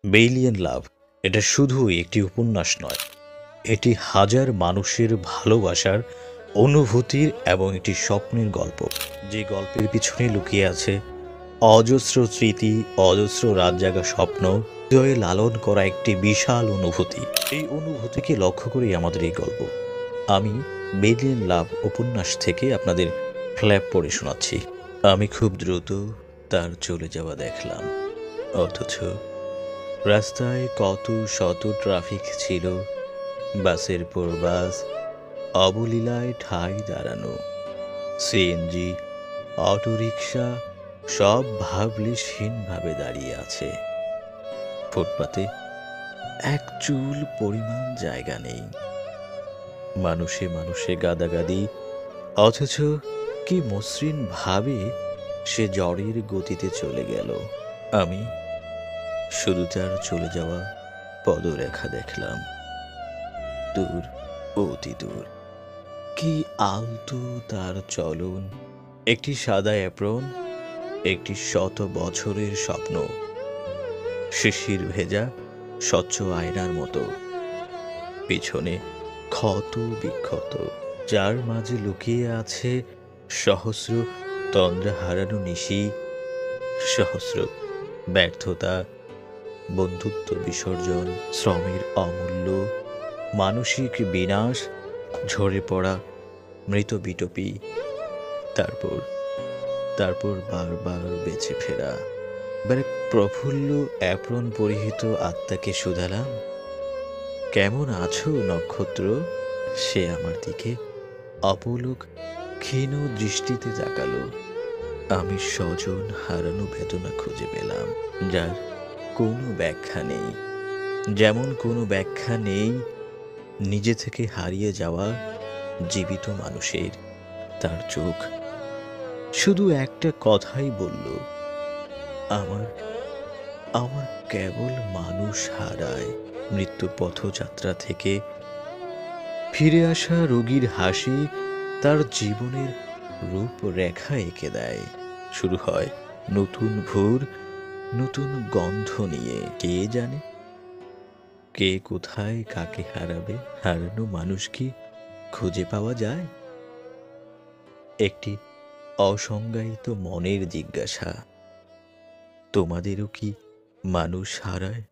বেইলিয়ান লাভ এটা শুধুই একটি উপন্যাস নয়, এটি হাজার মানুষের ভালোবাসার, অনুভূতির এবং একটি স্বপ্নের গল্প। যে গল্পের পিছনে লুকিয়ে আছে অজস্র স্মৃতি, অজস্র রাত জাগা স্বপ্ন, হৃদয়ে লালন করা একটি বিশাল অনুভূতি। এই অনুভূতিকে লক্ষ্য করেই আমাদের এই গল্প। আমি বেইলিয়ান লাভ উপন্যাস থেকে আপনাদের ফ্ল্যাপ পড়ে শোনাচ্ছি। আমি খুব দ্রুত তার চলে যাওয়া দেখলাম, অথচ রাস্তায় কত শত ট্রাফিক ছিল, বাসের পর বাস অবলীলায় ঠাঁই দাঁড়ানো, সিএনজি, অটোরিকশা সব ভাবলেশহীনভাবে দাঁড়িয়ে আছে। ফুটপাতে এক চুল পরিমাণ জায়গা নেই, মানুষে মানুষে গাদাগাদি, অথচ কি মসৃণ ভাবে সে ঝড়ের গতিতে চলে গেল। আমি শুধু তার চলে যাওয়া পদরেখা দেখলাম, দূর, অতি দূর। কি আলতো তার চলন, একটি সাদা অ্যাপ্রন, একটি শত বছরের স্বপ্ন, শিশির ভেজা স্বচ্ছ আয়নার মতো, পিছনে ক্ষত বিক্ষত, যার মাঝে লুকিয়ে আছে সহস্র তন্দ্রা হারানো নিশি, সহস্র ব্যর্থতা, বন্ধুত্ব বিসর্জন, শ্রমের অমূল্য, মানসিক বিনাশ, ঝরে পড়া মৃত বিটপি, তারপর তারপর বারবার বেঁচে ফেরা। এবার এক প্রফুল্ল অ্যাপ্রন পরিহিত আত্মাকে শুধালাম, কেমন আছো নক্ষত্র? সে আমার দিকে অপলক ক্ষীণ দৃষ্টিতে তাকালো। আমি স্বজন হারানো বেদনা খুঁজে পেলাম, যার কোনো ব্যাখ্যা নেই, যেমন কোনো ব্যাখ্যা নেই নিজে থেকে হারিয়ে যাওয়া জীবিত মানুষের। তার চোখ শুধু একটা কথাই বলল, আমার আমার কেবল মানুষ হারায়। মৃত্যু পথযাত্রা থেকে ফিরে আসা রোগীর হাসি তার জীবনের রূপরেখা এঁকে দেয়। শুরু হয় নতুন ভোর, নতুন গন্ধ নিয়ে। কে জানে কে কোথায় কাকে হারাবে? হারানো মানুষ কি খুঁজে পাওয়া যায়? একটি অসংজ্ঞায়িত মনের জিজ্ঞাসা। তোমাদেরও কি মানুষ হারায়?